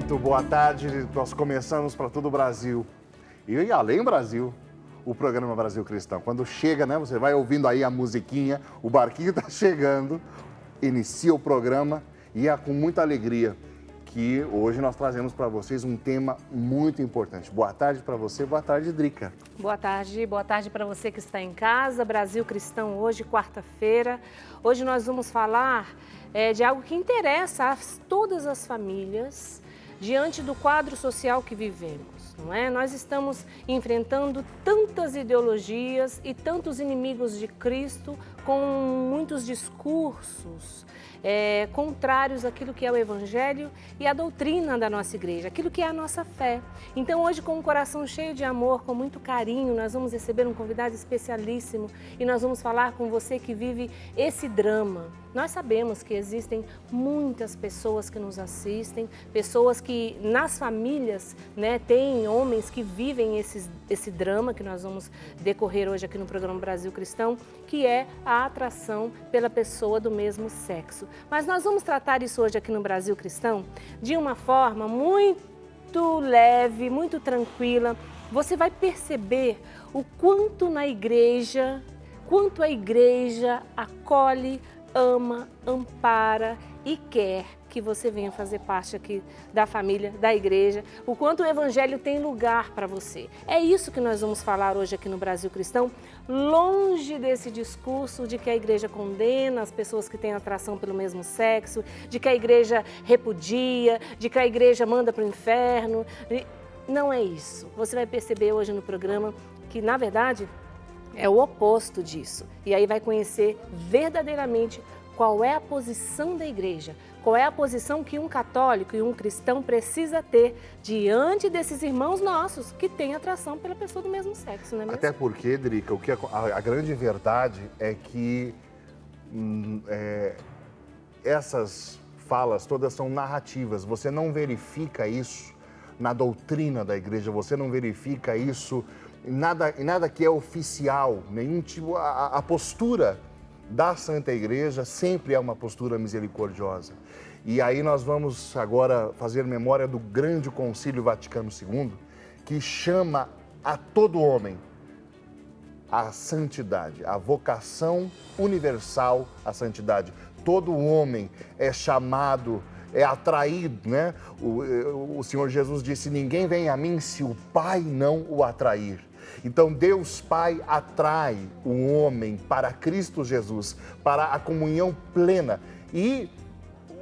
Muito boa tarde. Nós começamos para todo o Brasil e além do Brasil, o programa Brasil Cristão. Quando chega, né, você vai ouvindo aí a musiquinha, o barquinho está chegando, inicia o programa e é com muita alegria que hoje nós trazemos para vocês um tema muito importante. Boa tarde para você, boa tarde, Drica. Boa tarde para você que está em casa. Brasil Cristão hoje, quarta-feira. Hoje nós vamos falar de algo que interessa a todas as famílias diante do quadro social que vivemos, não é? Nós estamos enfrentando tantas ideologias e tantos inimigos de Cristo com muitos discursos contrários àquilo que é o Evangelho e a doutrina da nossa igreja, aquilo que é a nossa fé. Então hoje, com um coração cheio de amor, com muito carinho, nós vamos receber um convidado especialíssimo e nós vamos falar com você que vive esse drama. Nós sabemos que existem muitas pessoas que nos assistem, pessoas que nas famílias, né, têm homens que vivem esse drama que nós vamos decorrer hoje aqui no programa Brasil Cristão, que é a atração pela pessoa do mesmo sexo. Mas nós vamos tratar isso hoje aqui no Brasil Cristão de uma forma muito leve, muito tranquila. Você vai perceber o quanto a igreja acolhe, ama, ampara e quer que você venha fazer parte aqui da família, da igreja, o quanto o Evangelho tem lugar para você. É isso que nós vamos falar hoje aqui no Brasil Cristão, longe desse discurso de que a igreja condena as pessoas que têm atração pelo mesmo sexo, de que a igreja repudia, de que a igreja manda para o inferno. Não é isso. Você vai perceber hoje no programa que, na verdade, é o oposto disso. E aí vai conhecer verdadeiramente qual é a posição da igreja, qual é a posição que um católico e um cristão precisa ter diante desses irmãos nossos que têm atração pela pessoa do mesmo sexo, não é mesmo? Até porque, Drica, a grande verdade é que essas falas todas são narrativas. Você não verifica isso na doutrina da igreja, você não verifica isso nada que é oficial, nenhum tipo, a postura da Santa Igreja sempre é uma postura misericordiosa. E aí nós vamos agora fazer memória do grande Concílio Vaticano II, que chama a todo homem à santidade, a vocação universal à santidade. Todo homem é chamado, é atraído, né? O Senhor Jesus disse, ninguém vem a mim se o Pai não o atrair. Então, Deus Pai atrai o homem para Cristo Jesus, para a comunhão plena. E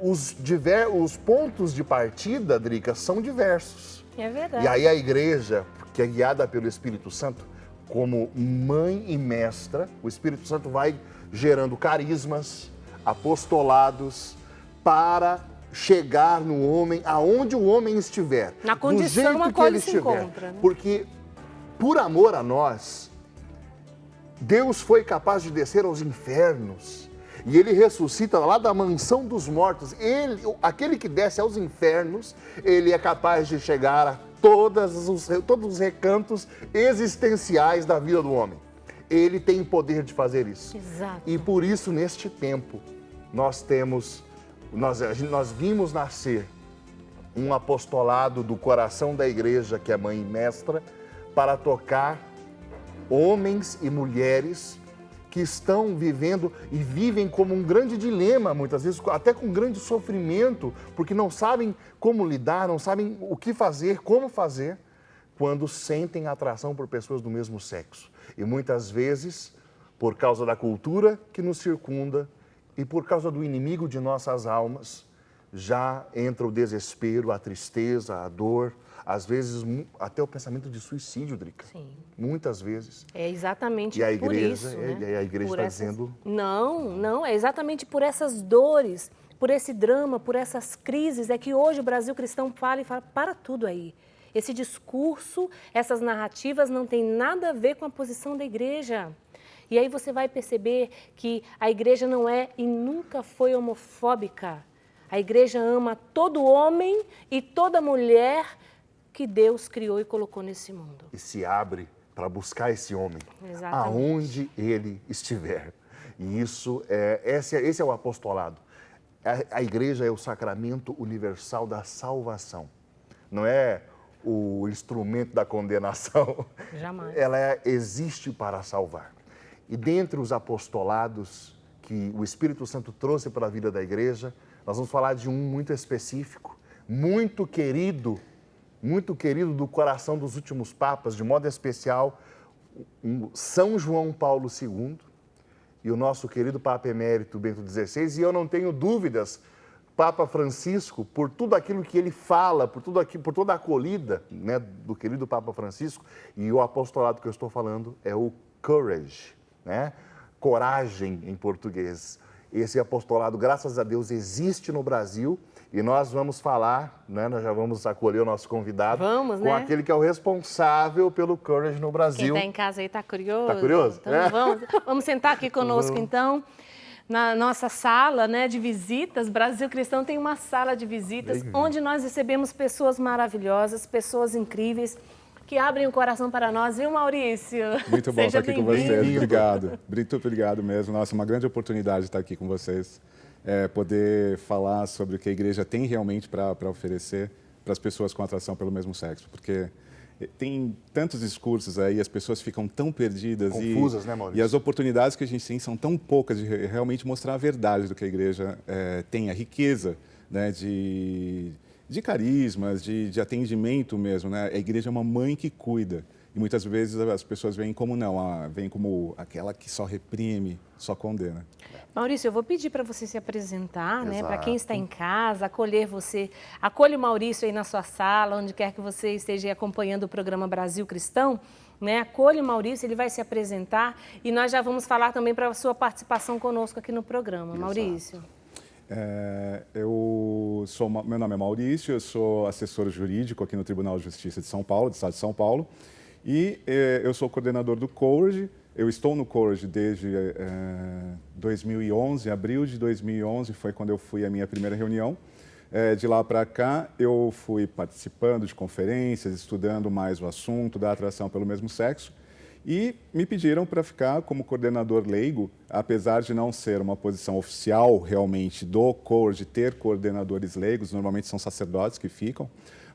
os pontos de partida, Drica, são diversos. É verdade. E aí a igreja, que é guiada pelo Espírito Santo, como mãe e mestra, o Espírito Santo vai gerando carismas, apostolados, para chegar no homem, aonde o homem estiver. Na condição a qual ele se encontra. Né? Porque, por amor a nós, Deus foi capaz de descer aos infernos e Ele ressuscita lá da mansão dos mortos. Aquele que desce aos infernos, Ele é capaz de chegar a todos os recantos existenciais da vida do homem. Ele tem poder de fazer isso. Exato. E por isso, neste tempo, nós vimos nascer um apostolado do coração da igreja, que é mãe e mestra, para tocar homens e mulheres que estão vivendo e vivem como um grande dilema, muitas vezes, até com grande sofrimento, porque não sabem como lidar, não sabem o que fazer, como fazer, quando sentem atração por pessoas do mesmo sexo. E muitas vezes, por causa da cultura que nos circunda e por causa do inimigo de nossas almas, já entra o desespero, a tristeza, a dor, às vezes até o pensamento de suicídio, Drica. Sim. Muitas vezes. É exatamente e a por igreja, isso, né? E a igreja está dizendo... Não, é exatamente por essas dores, por esse drama, por essas crises, é que hoje o Brasil Cristão fala e fala, para tudo aí. Esse discurso, essas narrativas não tem nada a ver com a posição da igreja. E aí você vai perceber que a igreja não é e nunca foi homofóbica. A igreja ama todo homem e toda mulher que Deus criou e colocou nesse mundo. E se abre para buscar esse homem, exatamente, aonde ele estiver. E esse é o apostolado. A igreja é o sacramento universal da salvação. não é o instrumento da condenação. Jamais. Ela existe para salvar. E dentre os apostolados que o Espírito Santo trouxe para a vida da igreja, nós vamos falar de um muito específico, muito querido do coração dos últimos papas, de modo especial, São João Paulo II e o nosso querido Papa Emérito Bento XVI. E eu não tenho dúvidas, Papa Francisco, por tudo aquilo que ele fala, por toda a acolhida, né, do querido Papa Francisco, e o apostolado que eu estou falando é o Courage, né? Coragem em português. Esse apostolado, graças a Deus, existe no Brasil e nós vamos falar, né, nós já vamos acolher o nosso convidado com aquele que é o responsável pelo Courage no Brasil. Quem está em casa aí está curioso? Está curioso? Então vamos sentar aqui conosco, então. Na nossa sala, né, de visitas, Brasil Cristão tem uma sala de visitas onde nós recebemos pessoas maravilhosas, pessoas incríveis, que abrem o coração para nós, viu, Maurício? Muito bom estar aqui com vocês. Obrigado. Muito obrigado mesmo. Nossa, uma grande oportunidade estar aqui com vocês. Poder falar sobre o que a igreja tem realmente para oferecer para as pessoas com atração pelo mesmo sexo. Porque tem tantos discursos aí, as pessoas ficam tão perdidas. Confusas, né, Maurício? E as oportunidades que a gente tem são tão poucas de realmente mostrar a verdade do que a igreja tem, a riqueza, né, de carismas, de atendimento mesmo, né? A igreja é uma mãe que cuida. E muitas vezes as pessoas veem como veem como aquela que só reprime, só condena. Maurício, eu vou pedir para você se apresentar, né? Para quem está em casa, acolher você. Acolhe o Maurício aí na sua sala, onde quer que você esteja acompanhando o programa Brasil Cristão, né? Acolhe o Maurício, ele vai se apresentar e nós já vamos falar também para a sua participação conosco aqui no programa. Exato. Maurício. Meu nome é Maurício, eu sou assessor jurídico aqui no Tribunal de Justiça de São Paulo, do Estado de São Paulo, e eu sou coordenador do Courage. Eu estou no Courage desde 2011, abril de 2011 foi quando eu fui à minha primeira reunião. De lá para cá, eu fui participando de conferências, estudando mais o assunto da atração pelo mesmo sexo. E me pediram para ficar como coordenador leigo, apesar de não ser uma posição oficial realmente do Courage, ter coordenadores leigos, normalmente são sacerdotes que ficam,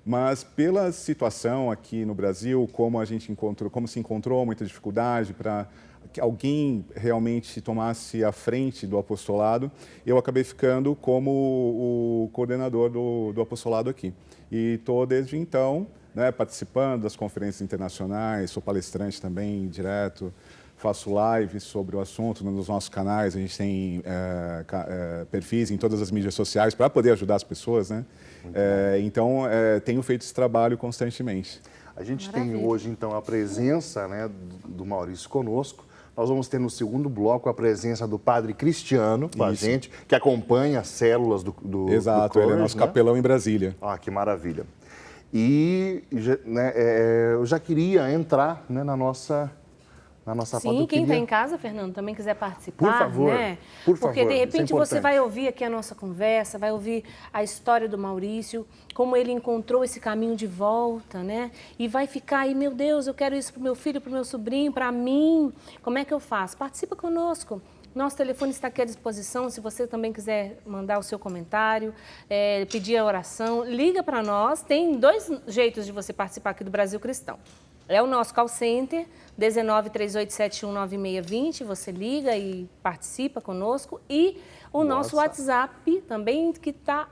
mas pela situação aqui no Brasil, como se encontrou muita dificuldade para que alguém realmente tomasse a frente do apostolado, eu acabei ficando como o coordenador do apostolado aqui. E estou desde então, né, participando das conferências internacionais, sou palestrante também, direto, faço lives sobre o assunto nos nossos canais, a gente tem perfis em todas as mídias sociais para poder ajudar as pessoas, né? Então, tenho feito esse trabalho constantemente. A gente tem hoje, então, a presença, né, do Maurício conosco. Nós vamos ter no segundo bloco a presença do Padre Cristiano com a gente, que acompanha as células do Exato, Courage, ele é nosso né? capelão em Brasília. Ah, que maravilha. E né, eu já queria entrar, né, na nossa pauta. Sim, quem está em casa, Fernando, também quiser participar, por favor, né? Por Porque favor, de repente isso é você vai ouvir aqui a nossa conversa, vai ouvir a história do Maurício, como ele encontrou esse caminho de volta, né? E vai ficar aí, meu Deus, eu quero isso para o meu filho, para o meu sobrinho, para mim. Como é que eu faço? Participa conosco. Nosso telefone está aqui à disposição, se você também quiser mandar o seu comentário, pedir a oração, liga para nós. Tem 2 jeitos de você participar aqui do Brasil Cristão. É o nosso call center, 1938719620, você liga e participa conosco. E o nosso WhatsApp também, que está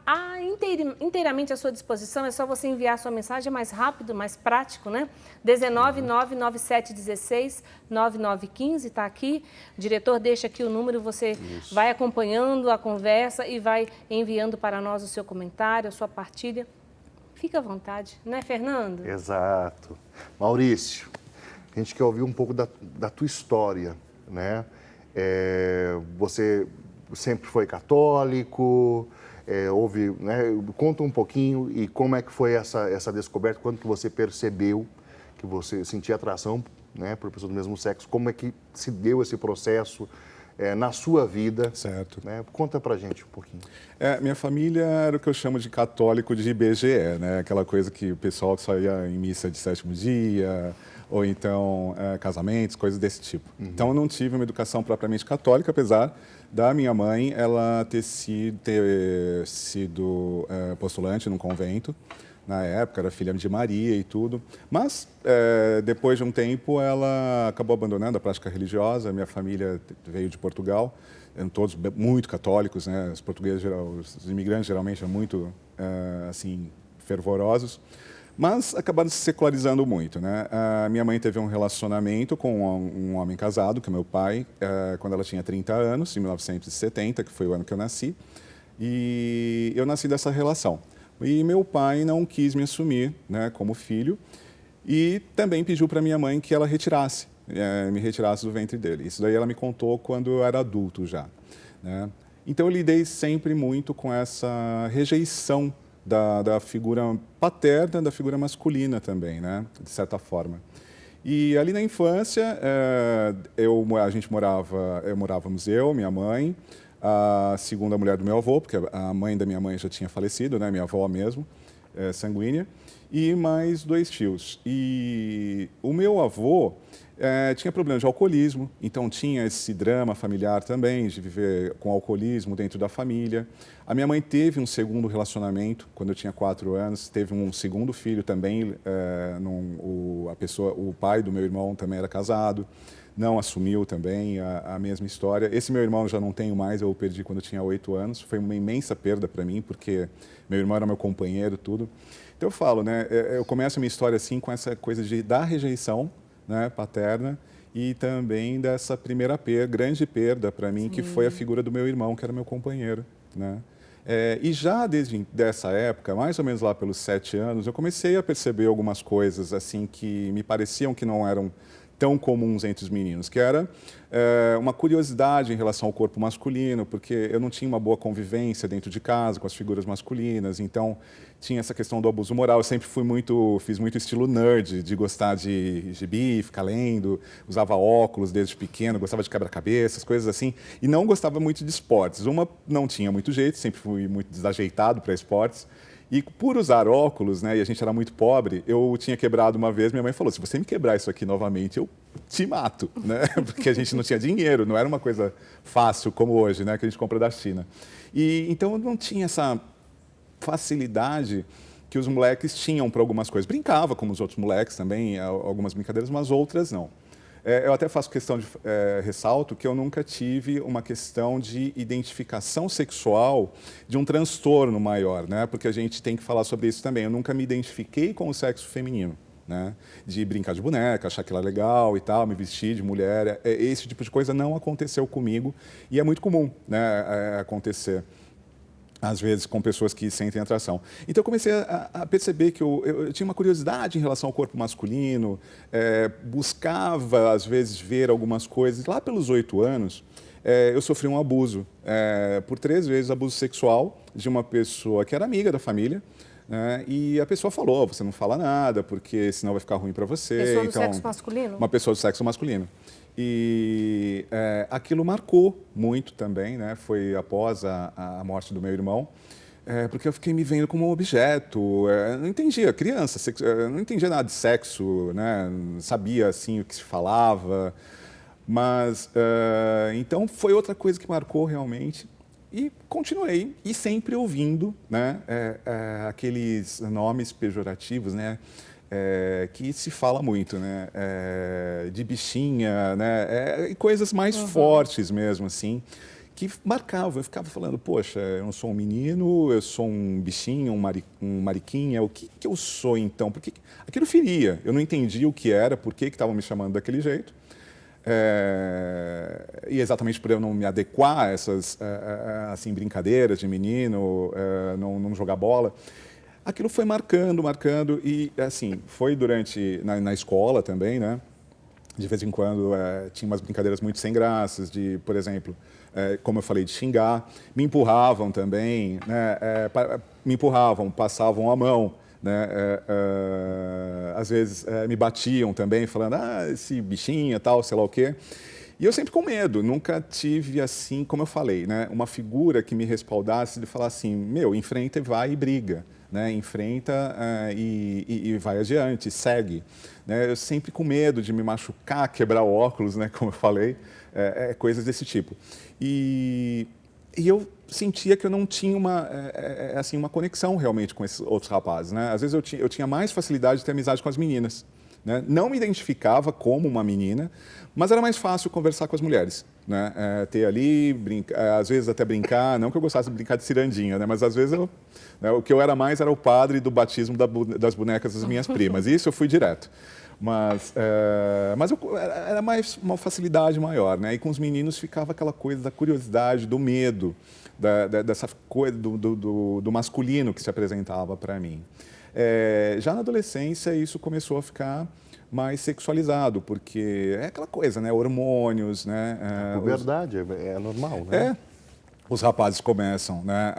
inteiramente à sua disposição. É só você enviar sua mensagem, é mais rápido, mais prático, né? 19997169915, está aqui. O diretor deixa aqui o número, você vai acompanhando a conversa e vai enviando para nós o seu comentário, a sua partilha. Fica à vontade, né, Fernando? Exato. Maurício, a gente quer ouvir um pouco da tua história, né? Você sempre foi católico, né? Conta um pouquinho e como é que foi essa descoberta, quando que você percebeu que você sentia atração, né, por pessoa do mesmo sexo, como é que se deu esse processo na sua vida. Certo. Né? Conta pra gente um pouquinho. Minha família era o que eu chamo de católico de IBGE, né? Aquela coisa que o pessoal só ia em missa de 7º dia, ou então casamentos, coisas desse tipo. Então eu não tive uma educação propriamente católica, apesar da minha mãe ela ter sido postulante num convento. Na época, era filha de Maria e tudo. Mas, depois de um tempo, ela acabou abandonando a prática religiosa. Minha família veio de Portugal, eram todos muito católicos, né? Os portugueses, os imigrantes, geralmente, são muito, assim, fervorosos. Mas acabaram se secularizando muito, né? A minha mãe teve um relacionamento com um homem casado, que é meu pai, quando ela tinha 30 anos, em 1970, que foi o ano que eu nasci. E eu nasci dessa relação. E meu pai não quis me assumir, né, como filho e também pediu para minha mãe que ela me retirasse do ventre dele. Isso daí ela me contou quando eu era adulto já, né? Então eu lidei sempre muito com essa rejeição da figura paterna, da figura masculina também, né, de certa forma. E ali na infância, morávamos eu, minha mãe, a segunda mulher do meu avô, porque a mãe da minha mãe já tinha falecido, né, minha avó mesmo, sanguínea, e mais 2 tios. E o meu avô tinha problema de alcoolismo, então tinha esse drama familiar também, de viver com alcoolismo dentro da família. A minha mãe teve um segundo relacionamento, quando eu tinha 4 anos, teve um segundo filho também, o pai do meu irmão também era casado. Não assumiu também a mesma história. Esse meu irmão eu já não tenho mais, eu o perdi quando eu tinha 8 anos. Foi uma imensa perda para mim, porque meu irmão era meu companheiro, tudo. Então eu falo, né, eu começo a minha história assim com essa coisa da rejeição, né, paterna e também dessa primeira grande perda para mim, que foi a figura do meu irmão, que era meu companheiro, né? E já desde essa época, mais ou menos lá pelos 7 anos, eu comecei a perceber algumas coisas assim que me pareciam que não eram tão comuns entre os meninos, que era uma curiosidade em relação ao corpo masculino, porque eu não tinha uma boa convivência dentro de casa com as figuras masculinas, então tinha essa questão do abuso moral. Eu sempre fiz muito estilo nerd, de gostar de gibi, ficar lendo, usava óculos desde pequeno, gostava de quebra-cabeças, coisas assim, e não gostava muito de esportes. Uma, não tinha muito jeito, sempre fui muito desajeitado para esportes. E por usar óculos, né, e a gente era muito pobre, eu tinha quebrado uma vez, minha mãe falou, se você me quebrar isso aqui novamente, eu te mato, né? Porque a gente não tinha dinheiro, não era uma coisa fácil como hoje, né, que a gente compra da China. E então eu não tinha essa facilidade que os moleques tinham para algumas coisas. Brincava como os outros moleques também, algumas brincadeiras, mas outras não. Eu até faço questão de ressalto que eu nunca tive uma questão de identificação sexual de um transtorno maior, né? Porque a gente tem que falar sobre isso também. Eu nunca me identifiquei com o sexo feminino, né? De brincar de boneca, achar aquilo legal e tal, me vestir de mulher. Esse tipo de coisa não aconteceu comigo e é muito comum, né, acontecer às vezes com pessoas que sentem atração. Então eu comecei a perceber que eu tinha uma curiosidade em relação ao corpo masculino, buscava às vezes ver algumas coisas. Lá pelos 8 anos, eu sofri um abuso, por 3 vezes abuso sexual de uma pessoa que era amiga da família, né? E a pessoa falou, você não fala nada, porque senão vai ficar ruim para você. Pessoa do sexo masculino? Uma pessoa do sexo masculino. E aquilo marcou muito também, né? Foi após a morte do meu irmão, porque eu fiquei me vendo como um objeto. Não entendia, criança, não entendia nada de sexo, né? Não sabia assim o que se falava, mas então foi outra coisa que marcou realmente. E continuei, e sempre ouvindo, né? Aqueles nomes pejorativos, né? Que se fala muito, né? De bichinha, né? E coisas mais fortes mesmo, assim, que marcavam. Eu ficava falando, poxa, eu não sou um menino, eu sou um bichinho, um mariquinha, o que eu sou então? Porque aquilo feria, eu não entendia o que era, por que estavam me chamando daquele jeito. E exatamente por eu não me adequar a essas assim, brincadeiras de menino, não jogar bola. Aquilo foi marcando, e assim, foi na escola também, né? De vez em quando tinha umas brincadeiras muito sem graças, de, por exemplo, como eu falei, de xingar. Me empurravam também, né? Me empurravam, passavam a mão, né? Às vezes me batiam também, falando, esse bichinho, tal, sei lá o quê. E eu sempre com medo, nunca tive assim, como eu falei, né? Uma figura que me respaldasse de falar assim, enfrenta e vai e briga. né? Enfrenta e vai adiante, segue. Né? Eu sempre com medo de me machucar, quebrar o óculos, né? Como eu falei, coisas desse tipo. E eu sentia que eu não tinha assim, uma conexão realmente com esses outros rapazes. Né? Às vezes eu tinha mais facilidade de ter amizade com as meninas. Né? Não me identificava como uma menina, mas era mais fácil conversar com as mulheres. Né? Ter ali, às vezes até brincar, não que eu gostasse de brincar de cirandinha, né? Mas às vezes o que eu era mais era o padre do batismo das bonecas das minhas primas. Isso eu fui direto. Mas era mais uma facilidade maior. Né? E com os meninos ficava aquela coisa da curiosidade, do medo, dessa coisa do masculino que se apresentava para mim. Já na adolescência, isso começou a ficar mais sexualizado, porque é aquela coisa, né? Hormônios, né? Verdade, é normal, né? Os rapazes começam, né?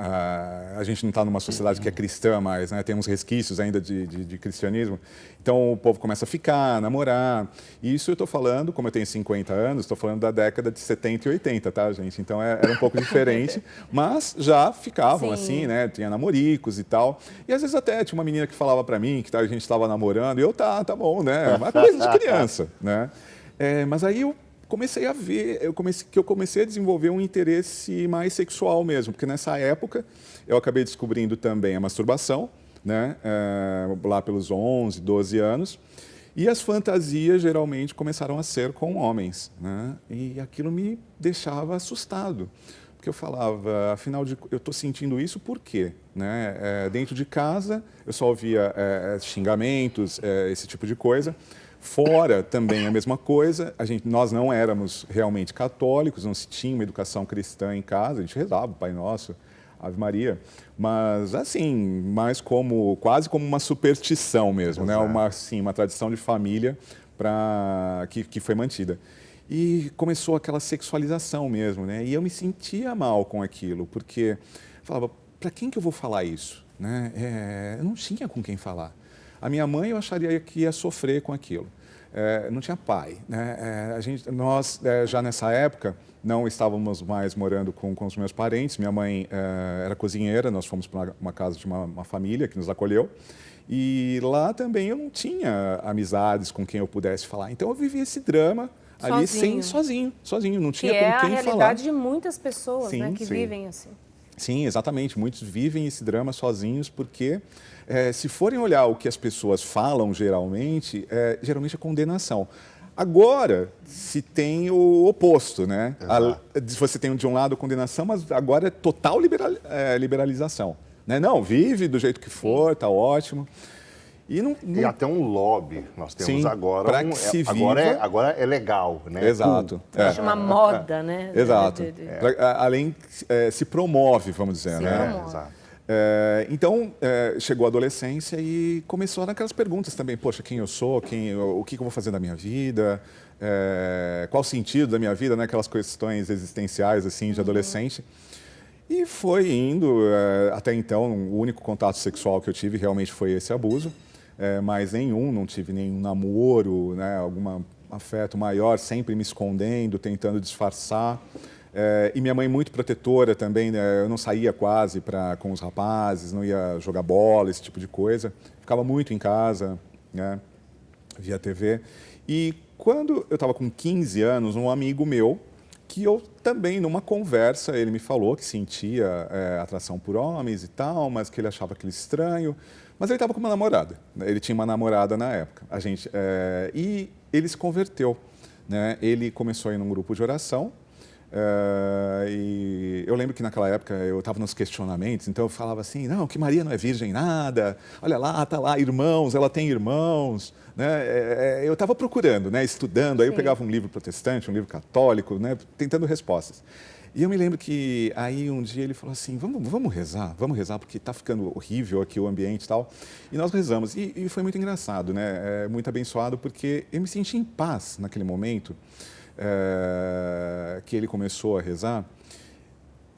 A gente não está numa sociedade que é cristã mais, né? Tem uns resquícios ainda de cristianismo. Então, o povo começa a ficar, namorar. E isso eu estou falando, como eu tenho 50 anos, estou falando da década de 70 e 80, tá, gente? Então, era um pouco diferente, mas já ficavam assim, né? Tinha namoricos e tal. E às vezes até tinha uma menina que falava para mim que a gente estava namorando, e eu, tá bom, né? Uma coisa de criança, né? Mas aí eu comecei a ver, eu comecei a desenvolver um interesse mais sexual mesmo, porque nessa época eu acabei descobrindo também a masturbação, né, lá pelos 11, 12 anos, e as fantasias geralmente começaram a ser com homens, né, e aquilo me deixava assustado, porque eu falava, afinal eu estou sentindo isso por quê? Né? Dentro de casa eu só ouvia xingamentos, esse tipo de coisa. Fora também a mesma coisa, nós não éramos realmente católicos, não se tinha uma educação cristã em casa, a gente rezava o Pai Nosso, Ave Maria, mas assim, quase como uma superstição mesmo, né? Uma tradição de família que foi mantida. E começou aquela sexualização mesmo, né? E eu me sentia mal com aquilo, porque falava, para quem que eu vou falar isso? Né? Eu não tinha com quem falar. A minha mãe, eu acharia que ia sofrer com aquilo. Não tinha pai. Né? Nós, já nessa época, não estávamos mais morando com os meus parentes. Minha mãe era cozinheira, nós fomos para uma casa de uma família que nos acolheu. E lá também eu não tinha amizades com quem eu pudesse falar. Então eu vivia esse drama ali sozinho, não tinha com quem falar. Que é a realidade de muitas pessoas, sim, né, que vivem assim. Sim, exatamente. Muitos vivem esse drama sozinhos porque, se forem olhar o que as pessoas falam geralmente é condenação. Agora, se tem o oposto, né? Você tem de um lado condenação, mas agora é total liberalização. Né? Não, vive do jeito que for, tá ótimo. E até um lobby nós temos agora. Para que se viva. Agora é legal, né? Exato. É uma moda, né? Exato. Além, se promove, vamos dizer. Né? Exato. Então, chegou a adolescência e começou aquelas perguntas também. Poxa, quem eu sou? O que eu vou fazer da minha vida? Qual o sentido da minha vida? Né? Aquelas questões existenciais assim, de adolescente. E foi indo. Até então, o único contato sexual que eu tive realmente foi esse abuso. Mas não tive nenhum namoro, né, algum afeto maior, sempre me escondendo, tentando disfarçar. E minha mãe muito protetora também, né, eu não saía quase com os rapazes, não ia jogar bola, esse tipo de coisa. Ficava muito em casa, né, via TV. E quando eu estava com 15 anos, um amigo meu, que eu também, numa conversa, ele me falou que sentia atração por homens e tal, mas que ele achava aquilo estranho. Mas ele estava com uma namorada, né? Ele tinha uma namorada na época. E ele se converteu. Né? Ele começou a ir num grupo de oração. E eu lembro que naquela época eu estava nos questionamentos, então eu falava assim, não, que Maria não é virgem nada, olha lá, está lá, irmãos, ela tem irmãos. Né? Eu estava procurando, né? Estudando, aí eu pegava um livro protestante, um livro católico, né? Tentando respostas. E eu me lembro que aí um dia ele falou assim, vamos rezar, porque está ficando horrível aqui o ambiente e tal. E nós rezamos. E foi muito engraçado, né? Muito abençoado, porque eu me senti em paz naquele momento que ele começou a rezar.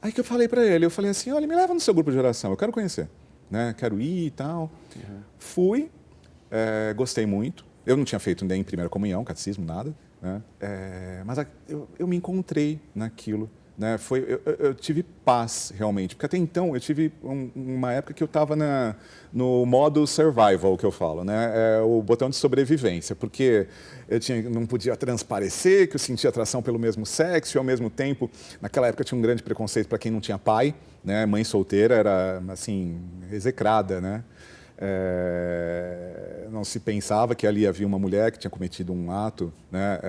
Aí que eu falei para ele, assim, olha, me leva no seu grupo de oração, eu quero conhecer, né? Quero ir e tal. Fui, gostei muito. Eu não tinha feito nem primeira comunhão, catecismo, nada. Né? Mas eu me encontrei naquilo. né? Eu tive paz, realmente. Porque até então, eu tive uma época que eu estava no modo survival, que eu falo, né? O botão de sobrevivência. Porque não podia transparecer, que eu sentia atração pelo mesmo sexo, e ao mesmo tempo, naquela época tinha um grande preconceito para quem não tinha pai, né? Mãe solteira era, assim, execrada, né? Não se pensava que ali havia uma mulher que tinha cometido um ato, né,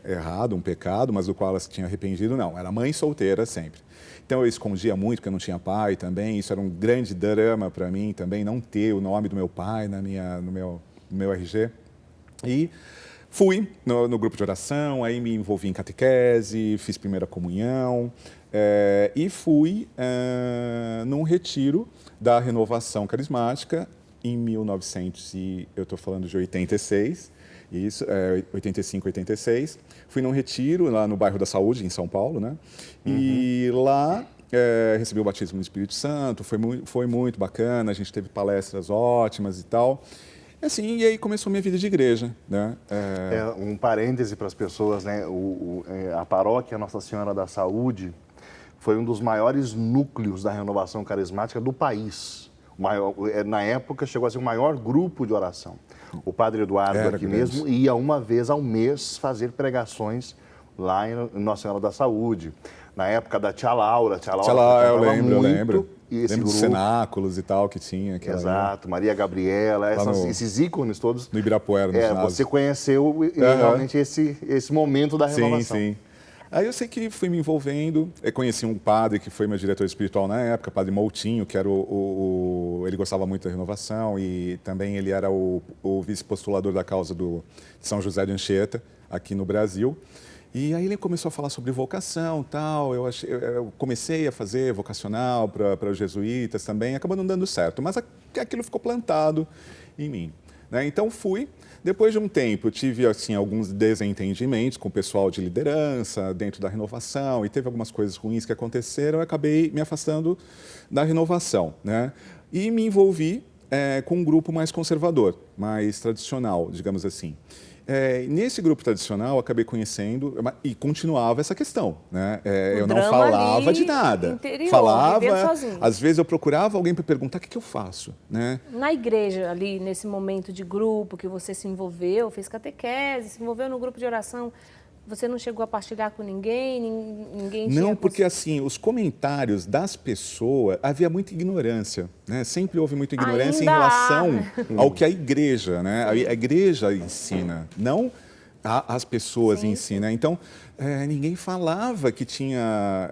errado, um pecado, mas do qual ela se tinha arrependido, não. Era mãe solteira sempre. Então eu escondia muito, porque eu não tinha pai também. Isso era um grande drama para mim também, não ter o nome do meu pai no meu RG. E fui no grupo de oração, aí me envolvi em catequese, fiz primeira comunhão e fui num retiro da Renovação Carismática em 1900, eu estou falando de 86, isso, 85, 86. Fui num retiro lá no bairro da Saúde, em São Paulo, né? E lá recebi o batismo no Espírito Santo, foi muito bacana, a gente teve palestras ótimas e tal. Assim, e aí começou a minha vida de igreja, né? Um parêntese para as pessoas, né? A paróquia Nossa Senhora da Saúde foi um dos maiores núcleos da renovação carismática do país. Na época, chegou a ser o maior grupo de oração. O padre Eduardo aqui mesmo ia uma vez ao mês fazer pregações lá em Nossa Senhora da Saúde. Na época da tia Laura eu lembro. E esse lembro dos cenáculos e tal que tinha. Exato, Maria Gabriela, esses ícones todos. No Ibirapuera, no ginásio. Você conheceu realmente esse momento da renovação. Sim. Aí eu sei que fui me envolvendo, conheci um padre que foi meu diretor espiritual na época, padre Moutinho, que era ele gostava muito da renovação e também ele era o vice-postulador da causa de São José de Anchieta, aqui no Brasil. E aí ele começou a falar sobre vocação, tal. Eu comecei a fazer vocacional para os jesuítas também, acabou não dando certo, mas aquilo ficou plantado em mim, né? Então fui. Depois de um tempo, eu tive assim, alguns desentendimentos com o pessoal de liderança dentro da renovação e teve algumas coisas ruins que aconteceram, eu acabei me afastando da renovação, né? E me envolvi com um grupo mais conservador, mais tradicional, digamos assim. Nesse grupo tradicional, eu acabei conhecendo e continuava essa questão, né? Eu não falava de nada. Interior, falava, sozinho. Às vezes eu procurava alguém para perguntar o que eu faço, né? Na igreja, ali, nesse momento de grupo que você se envolveu, fez catequese, se envolveu no grupo de oração, você não chegou a partilhar com ninguém? Ninguém tinha... Não, porque assim, os comentários das pessoas, havia muita ignorância, né? Sempre houve muita ignorância em relação ao que a igreja, né? A igreja ensina, não as pessoas ensinam. Então, ninguém falava que tinha...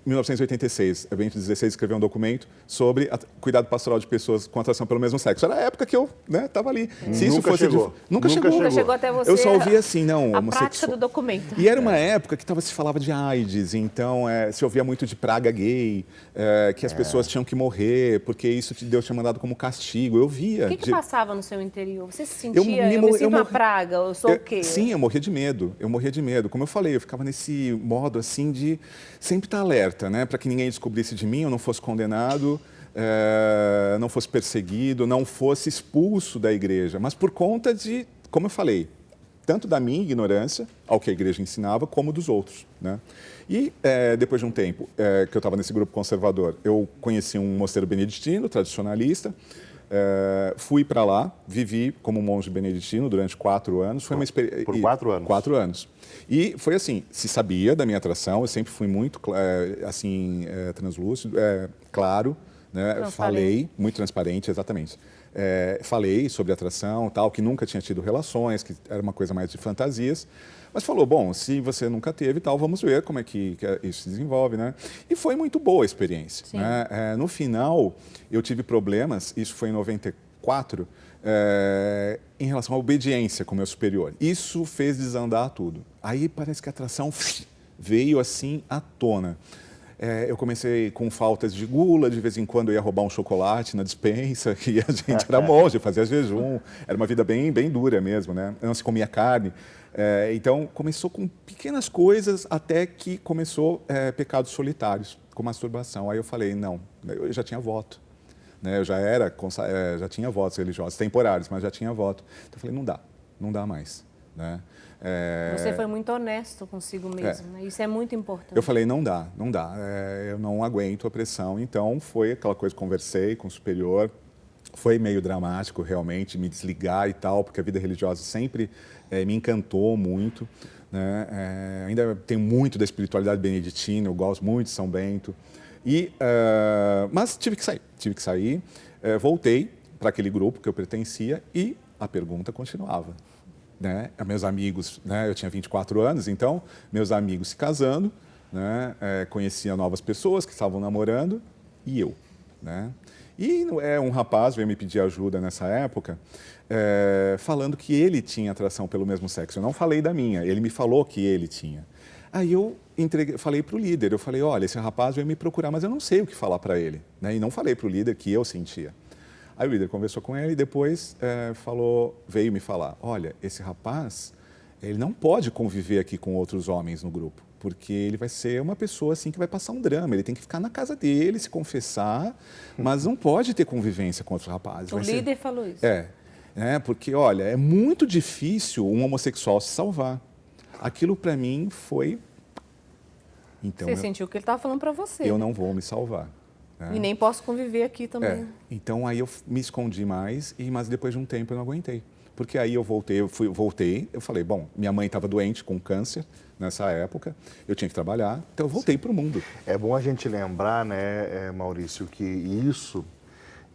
1986, Bento XVI escreveu um documento sobre cuidado pastoral de pessoas com atração pelo mesmo sexo. Era a época que eu estava ali. Se isso fosse nunca chegou até você. Eu só ouvia assim, não, a prática do documento. E era uma época que se falava de AIDS, então se ouvia muito de praga gay, que as pessoas tinham que morrer, porque isso Deus tinha mandado como castigo. Eu via. O que passava no seu interior? Você se sentia, eu me sinto uma praga, eu sou o quê? Sim, eu morria de medo. Como eu falei, eu ficava nesse modo assim de sempre estar alerta, né? Para que ninguém descobrisse de mim, eu não fosse condenado, não fosse perseguido, não fosse expulso da igreja. Mas por conta de, como eu falei, tanto da minha ignorância ao que a igreja ensinava, como dos outros, né? E depois de um tempo que eu estava nesse grupo conservador, eu conheci um mosteiro beneditino, tradicionalista, fui para lá, vivi como monge beneditino durante 4 anos. Foi uma experiência. Por 4 anos? 4 anos. E foi assim, se sabia da minha atração, eu sempre fui muito assim, translúcido, claro, né? Falei, muito transparente, exatamente. Falei sobre atração, tal, que nunca tinha tido relações, que era uma coisa mais de fantasias. Mas falou, bom, se você nunca teve tal, vamos ver como é que isso se desenvolve, né? E foi muito boa a experiência, né? No final, eu tive problemas, isso foi em 94, em relação à obediência com o meu superior. Isso fez desandar tudo. Aí parece que a atração veio assim à tona. Eu comecei com faltas de gula, de vez em quando eu ia roubar um chocolate na despensa, que a gente era monge, fazia jejum, era uma vida bem, bem dura mesmo, né? Não se comia carne. Então, começou com pequenas coisas até que começou pecados solitários, com masturbação. Aí eu falei, não, eu já tinha voto, né? Eu já tinha votos religiosos, temporários, mas já tinha voto. Então eu falei, não dá mais. né? Você foi muito honesto consigo mesmo, né? Isso é muito importante. Eu falei, não dá, eu não aguento a pressão. Então, foi aquela coisa, conversei com o superior, foi meio dramático realmente me desligar e tal, porque a vida religiosa sempre me encantou muito, né? Ainda tem muito da espiritualidade beneditina, eu gosto muito de São Bento. Mas tive que sair, voltei para aquele grupo que eu pertencia e a pergunta continuava. Né? Meus amigos, né? Eu tinha 24 anos, então meus amigos se casando, né? Conhecia novas pessoas que estavam namorando e eu. Né? E um rapaz veio me pedir ajuda nessa época, falando que ele tinha atração pelo mesmo sexo. Eu não falei da minha, ele me falou que ele tinha. Aí eu falei para o líder, eu falei, olha, esse rapaz veio me procurar, mas eu não sei o que falar para ele. Né? E não falei para o líder que eu sentia. Aí o líder conversou com ele e depois veio me falar, olha, esse rapaz, ele não pode conviver aqui com outros homens no grupo, porque ele vai ser uma pessoa assim que vai passar um drama, ele tem que ficar na casa dele, se confessar, mas não pode ter convivência com outros rapazes. O líder falou isso? Porque, olha, é muito difícil um homossexual se salvar. Aquilo para mim foi... Então, você sentiu que ele estava falando para você. Eu não vou me salvar. E nem posso conviver aqui também. Então, aí eu me escondi mais, mas depois de um tempo eu não aguentei. Porque aí eu voltei, eu falei, bom, minha mãe estava doente com câncer nessa época, eu tinha que trabalhar, então eu voltei para o mundo. É bom a gente lembrar, né, Maurício, que isso,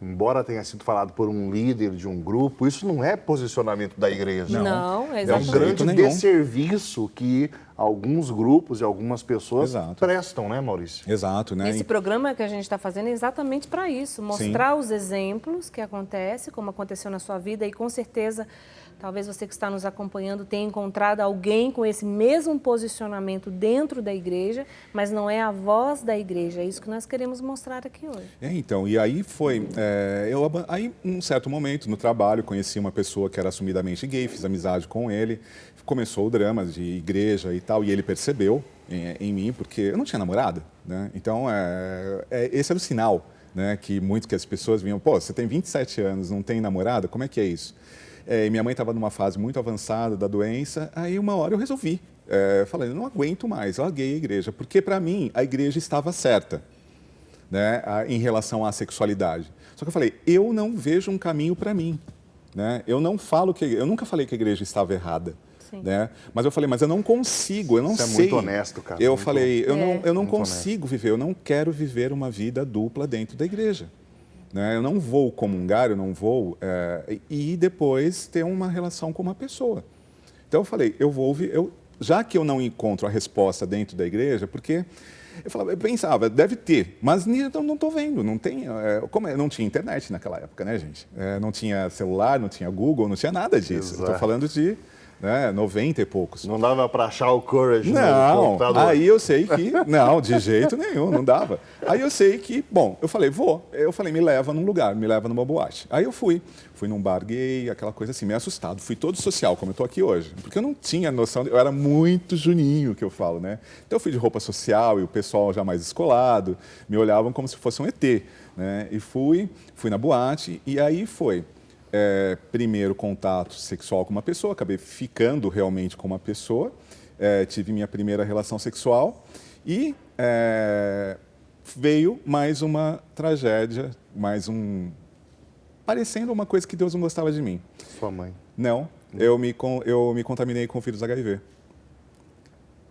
embora tenha sido falado por um líder de um grupo, isso não é posicionamento da igreja. Não, é um grande desserviço que alguns grupos e algumas pessoas prestam, né, Maurício? Exato, né? Esse programa que a gente está fazendo é exatamente para isso, mostrar os exemplos que acontecem, como aconteceu na sua vida, e com certeza, talvez você que está nos acompanhando tenha encontrado alguém com esse mesmo posicionamento dentro da igreja, mas não é a voz da igreja, é isso que nós queremos mostrar aqui hoje. Então, e aí foi, aí num certo momento no trabalho conheci uma pessoa que era assumidamente gay, fiz amizade com ele, começou o drama de igreja e tal, e ele percebeu em mim, porque eu não tinha namorada, né? Então, esse era o sinal, né? Que as pessoas vinham, pô, você tem 27 anos, não tem namorada, como é que é isso? E minha mãe estava numa fase muito avançada da doença, aí uma hora eu resolvi, falei, não aguento mais, eu larguei a igreja, porque para mim a igreja estava certa, né? Em relação à sexualidade. Só que eu falei, eu não vejo um caminho para mim, né? Eu nunca falei que a igreja estava errada. Né? Mas eu falei, mas eu não consigo, eu não sei. Isso é muito honesto, cara. Eu falei, eu não consigo viver, eu não quero viver uma vida dupla dentro da igreja. Né? Eu não vou comungar, eu não vou e depois ter uma relação com uma pessoa. Então eu falei, já que eu não encontro a resposta dentro da igreja, porque eu pensava, deve ter, mas eu não estou vendo, não tem, não tinha internet naquela época, né, gente? Não tinha celular, não tinha Google, não tinha nada disso. Estou falando de 90 e poucos. Não dava para achar o Courage no computador? Aí eu sei que... Não, de jeito nenhum, não dava. Aí eu sei que... Bom, eu falei, me leva num lugar, me leva numa boate. Aí eu fui num bar gay, aquela coisa assim, meio assustado. Fui todo social, como eu estou aqui hoje. Porque eu não tinha noção, eu era muito juninho, que eu falo, né? Então eu fui de roupa social e o pessoal já mais descolado, me olhavam como se fosse um ET, né? E fui na boate e aí foi... primeiro contato sexual com uma pessoa, acabei ficando realmente com uma pessoa, tive minha primeira relação sexual e veio mais uma tragédia, parecendo uma coisa que Deus não gostava de mim. Sua mãe? Não, eu me contaminei com o vírus HIV.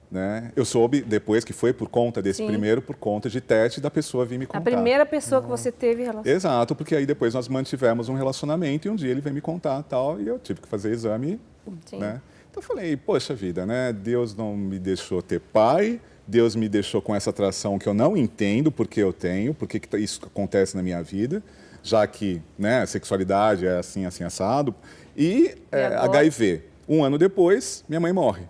Né? Eu soube depois que foi por conta desse primeiro, por conta de teste da pessoa vir me contar. A primeira pessoa que você teve relação. Exato, porque aí depois nós mantivemos um relacionamento e um dia ele veio me contar tal e eu tive que fazer exame, né? Então eu falei, poxa vida, né? Deus não me deixou ter pai, Deus me deixou com essa atração que eu não entendo porque eu tenho, porque que isso acontece na minha vida, já que, né, a sexualidade é assim, assim, assado. E HIV. Um ano depois, minha mãe morre.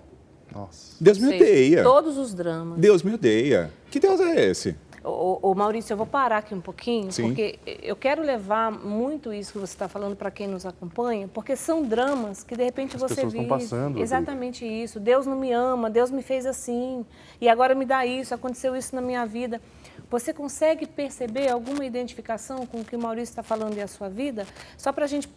Nossa. Deus me odeia. Todos os dramas. Deus me odeia. Que Deus é esse? Ô Maurício, eu vou parar aqui um pouquinho, Sim. porque eu quero levar muito isso que você está falando para quem nos acompanha, porque são dramas que de repente você vive. Estão passando. Exatamente isso. Deus não me ama, Deus me fez assim, e agora me dá isso, aconteceu isso na minha vida. Você consegue perceber alguma identificação com o que o Maurício está falando e a sua vida? Só para a gente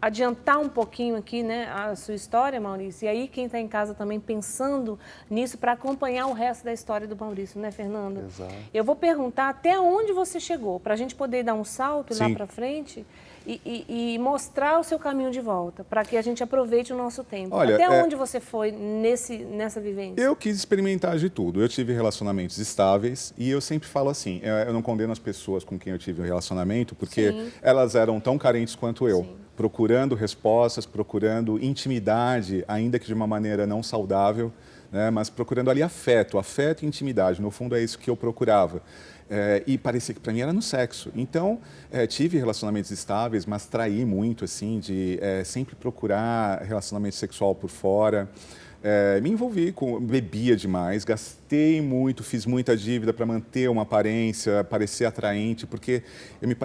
adiantar um pouquinho aqui, né, a sua história, Maurício, e aí quem está em casa também pensando nisso para acompanhar o resto da história do Maurício, né, Fernando? Exato. Eu vou perguntar até onde você chegou, para a gente poder dar um salto lá para frente e mostrar o seu caminho de volta, para que a gente aproveite o nosso tempo. Olha, até onde você foi nessa vivência? Eu quis experimentar de tudo. Eu tive relacionamentos estáveis e eu sempre falo assim, eu não condeno as pessoas com quem eu tive um relacionamento, porque elas eram tão carentes quanto eu. Sim. Procurando respostas, procurando intimidade, ainda que de uma maneira não saudável, né, mas procurando ali afeto e intimidade. No fundo, é isso que eu procurava. E parecia que para mim era no sexo. Então, tive relacionamentos estáveis, mas traí muito, assim, de sempre procurar relacionamento sexual por fora. Me envolvi bebia demais, gastei muito, fiz muita dívida para manter uma aparência, parecer atraente, porque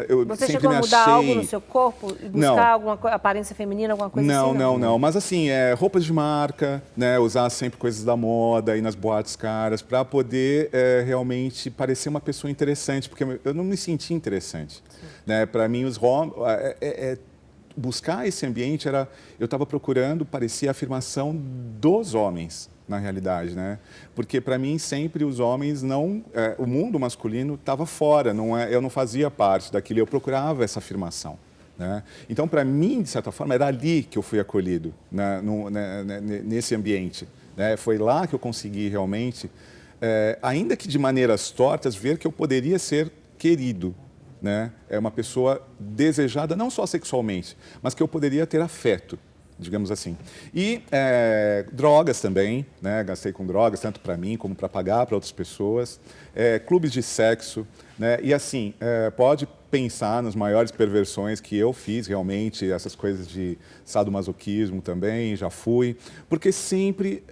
eu Você sempre chegou me a mudar achei... algo no seu corpo e buscar alguma aparência feminina, alguma coisa assim? Não. Mas assim, roupas de marca, né, usar sempre coisas da moda, ir nas boates caras, para poder realmente parecer uma pessoa interessante, porque eu não me sentia interessante. Né? Para mim, os buscar esse ambiente eu estava procurando, parecia a afirmação dos homens, na realidade, né? Porque para mim sempre os homens o mundo masculino estava fora, eu não fazia parte daquilo, eu procurava essa afirmação, né? Então para mim, de certa forma, era ali que eu fui acolhido, né? Nesse ambiente, né? Foi lá que eu consegui realmente, ainda que de maneiras tortas, ver que eu poderia ser querido. Né? É uma pessoa desejada não só sexualmente, mas que eu poderia ter afeto, digamos assim. E drogas também, né? Gastei com drogas, tanto para mim como para pagar para outras pessoas. Clubes de sexo, né? E assim, pode pensar nas maiores perversões que eu fiz realmente, essas coisas de sadomasoquismo também, já fui, porque sempre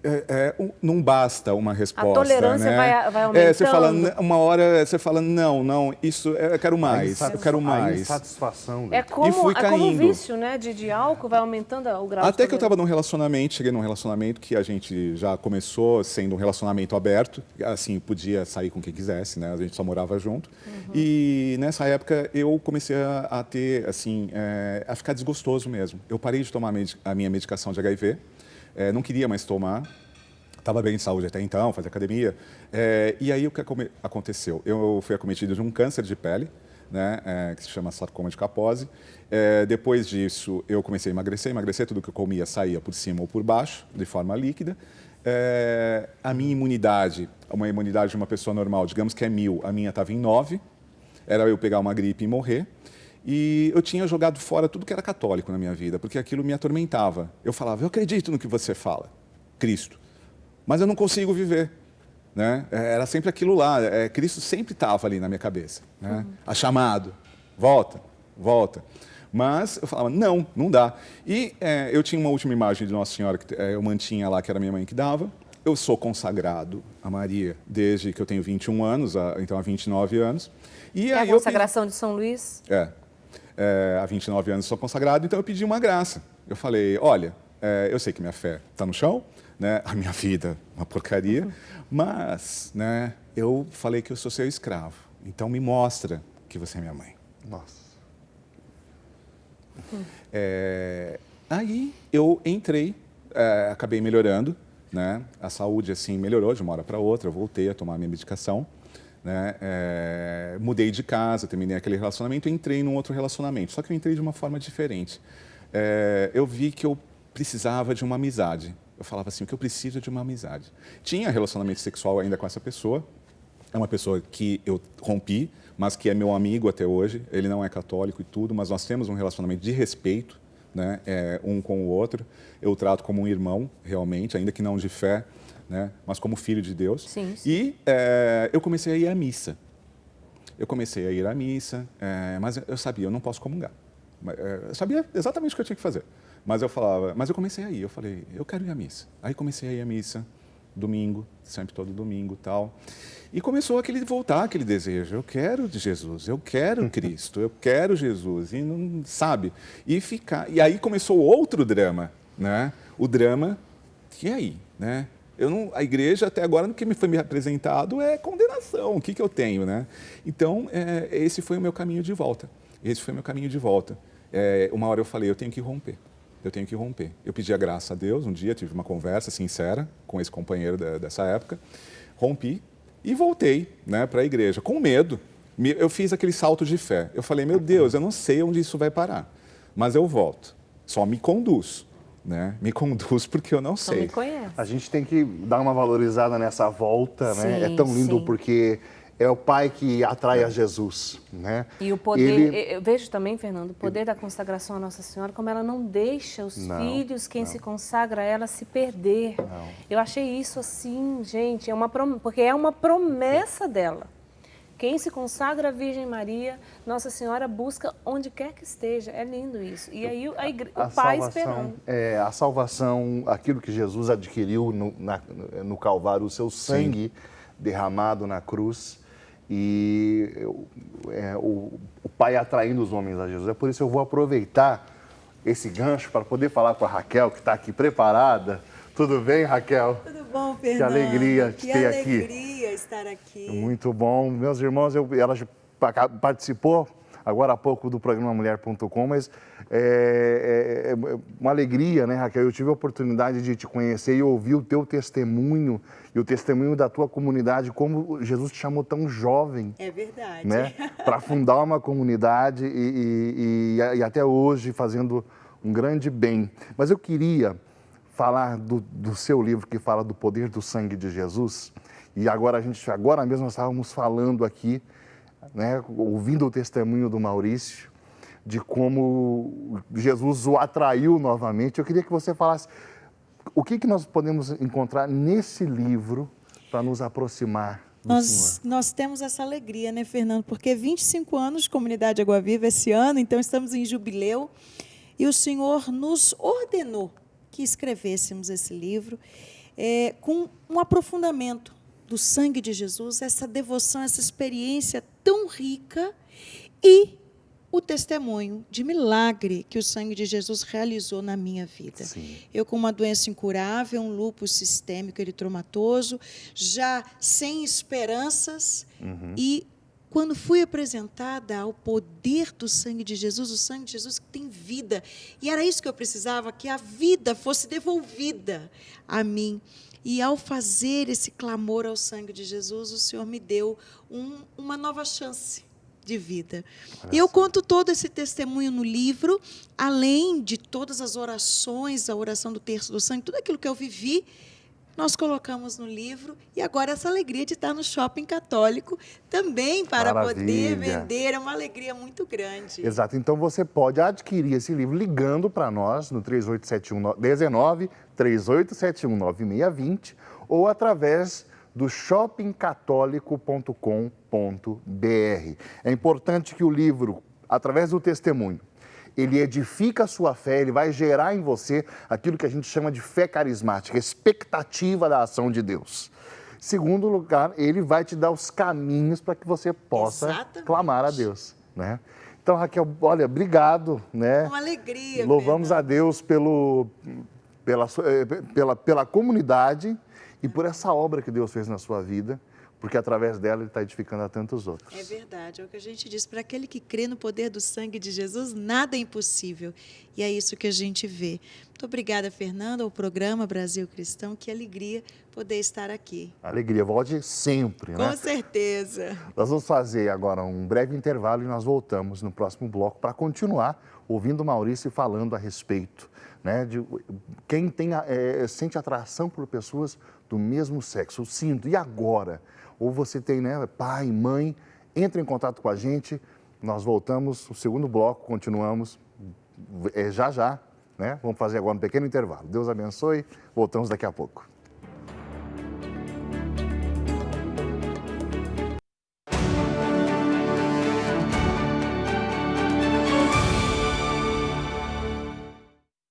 não basta uma resposta. A tolerância, né? vai aumentando. Você fala, uma hora você fala, não, isso eu quero mais, eu quero mais. A insatisfação. Né? É como um vício, né, de álcool, vai aumentando o grau Até de que eu estava num relacionamento, cheguei num relacionamento que a gente já começou sendo um relacionamento aberto, assim, podia sair com quem quisesse, né? A gente só morava junto. E nessa época eu comecei a ter, assim, a ficar desgostoso mesmo. Eu parei de tomar a minha medicação de HIV, não queria mais tomar, estava bem de saúde até então, fazia academia. E aí o que aconteceu? Eu fui acometido de um câncer de pele, né, que se chama sarcoma de Kaposi. Depois disso, eu comecei a emagrecer, tudo que eu comia saía por cima ou por baixo, de forma líquida. A minha imunidade, uma imunidade de uma pessoa normal, digamos que é 1000, a minha estava em 9, era eu pegar uma gripe e morrer. E eu tinha jogado fora tudo que era católico na minha vida, porque aquilo me atormentava. Eu falava, eu acredito no que você fala, Cristo, mas eu não consigo viver. Né? Era sempre aquilo lá, Cristo sempre estava ali na minha cabeça. Né? A chamado, volta. Mas eu falava, não dá. E eu tinha uma última imagem de Nossa Senhora que eu mantinha lá, que era minha mãe que dava. Eu sou consagrado a Maria desde que eu tenho 21 anos, então há 29 anos. E a consagração de São Luís? Há 29 anos sou consagrado, então eu pedi uma graça. Eu falei, olha, eu sei que minha fé está no chão, né? A minha vida uma porcaria, mas, né, eu falei que eu sou seu escravo, então me mostra que você é minha mãe. Nossa. Aí eu entrei, acabei melhorando, né? A saúde assim melhorou de uma hora para outra, eu voltei a tomar minha medicação. Né? Mudei de casa, terminei aquele relacionamento e entrei num outro relacionamento. Só que eu entrei de uma forma diferente. Eu vi que eu precisava de uma amizade. Eu falava assim, o que eu preciso é de uma amizade. Tinha relacionamento sexual ainda com essa pessoa. É uma pessoa que eu rompi, mas que é meu amigo até hoje. Ele não é católico e tudo, mas nós temos um relacionamento de respeito, né? Um com o outro. Eu o trato como um irmão, realmente, ainda que não de fé. Né? Mas como filho de Deus. Sim. E eu comecei a ir à missa. Mas eu sabia, eu não posso comungar. Eu sabia exatamente o que eu tinha que fazer. Mas eu comecei a ir, eu falei, eu quero ir à missa. Aí comecei a ir à missa, domingo, sempre todo domingo e tal. E começou voltar aquele desejo, eu quero de Jesus, eu quero Cristo, eu quero Jesus. E não sabe? E aí começou outro drama, né? O drama, e aí, né? A igreja, até agora, no que me foi me apresentado é condenação, o que eu tenho, né? Então, esse foi o meu caminho de volta. uma hora eu falei, eu tenho que romper. Eu tenho que romper. Eu pedi a graça a Deus, um dia tive uma conversa sincera com esse companheiro dessa época, rompi e voltei, né, para a igreja, com medo. Eu fiz aquele salto de fé. Eu falei, meu Deus, eu não sei onde isso vai parar, mas eu volto. Só me conduz, né? Me conduz porque eu não sei. Me conhece. A gente tem que dar uma valorizada nessa volta, né? Sim, É tão lindo sim. porque é o Pai que atrai a Jesus, né? E o poder, eu vejo também, Fernando, o poder da consagração à Nossa Senhora, como ela não deixa os filhos, quem se consagra a ela, se perder. Eu achei isso assim, gente, porque é uma promessa dela. Quem se consagra à Virgem Maria, Nossa Senhora busca onde quer que esteja. É lindo isso. E aí o Pai esperando. A salvação, aquilo que Jesus adquiriu no Calvário, o seu sangue derramado na cruz, e o Pai atraindo os homens a Jesus. É por isso que eu vou aproveitar esse gancho para poder falar com a Raquel, que está aqui preparada. Tudo bem, Raquel? Tudo bom, Fernando? Que alegria te ter aqui. Que alegria estar aqui. Muito bom. Meus irmãos, ela participou agora há pouco do programa Mulher.com, mas é uma alegria, né, Raquel? Eu tive a oportunidade de te conhecer e ouvir o teu testemunho e o testemunho da tua comunidade, como Jesus te chamou tão jovem. É verdade. Né? Para fundar uma comunidade e até hoje fazendo um grande bem. Mas eu queria falar do seu livro que fala do poder do sangue de Jesus. E agora mesmo nós estávamos falando aqui, né, ouvindo o testemunho do Maurício, de como Jesus o atraiu novamente. Eu queria que você falasse o que nós podemos encontrar nesse livro para nos aproximar do Senhor. Nós temos essa alegria, né, Fernando? Porque 25 anos de Comunidade Água Viva esse ano, então estamos em jubileu, e o Senhor nos ordenou que escrevêssemos esse livro com um aprofundamento do sangue de Jesus, essa devoção, essa experiência tão rica e o testemunho de milagre que o sangue de Jesus realizou na minha vida. Sim. Eu com uma doença incurável, um lúpus sistêmico eritromatoso, já sem esperanças, e quando fui apresentada ao poder do sangue de Jesus, o sangue de Jesus que tem vida, e era isso que eu precisava, que a vida fosse devolvida a mim. E ao fazer esse clamor ao sangue de Jesus, o Senhor me deu uma nova chance de vida. E eu conto todo esse testemunho no livro, além de todas as orações, a oração do terço do sangue, tudo aquilo que eu vivi, nós colocamos no livro, e agora essa alegria de estar no Shopping Católico também para poder vender, é uma alegria muito grande. Exato, então você pode adquirir esse livro ligando para nós no 3871-9620 ou através do shoppingcatólico.com.br. É importante que o livro, através do testemunho, ele edifica a sua fé, ele vai gerar em você aquilo que a gente chama de fé carismática, expectativa da ação de Deus. Segundo lugar, ele vai te dar os caminhos para que você possa clamar a Deus, né? Então, Raquel, olha, obrigado, né? Uma alegria, Louvamos Fernando. a Deus pela comunidade e por essa obra que Deus fez na sua vida, porque através dela ele está edificando a tantos outros. É verdade, é o que a gente diz, para aquele que crê no poder do sangue de Jesus, nada é impossível. E é isso que a gente vê. Muito obrigada, Fernando, ao programa Brasil Cristão, que alegria poder estar aqui. Alegria, volte sempre, né? Com certeza. Nós vamos fazer agora um breve intervalo e nós voltamos no próximo bloco para continuar ouvindo o Maurício falando a respeito, né, de quem sente atração por pessoas do mesmo sexo. Eu sinto, e agora? Ou você tem, né, pai, mãe, entre em contato com a gente, nós voltamos, o segundo bloco, continuamos já, né? Vamos fazer agora um pequeno intervalo. Deus abençoe, voltamos daqui a pouco.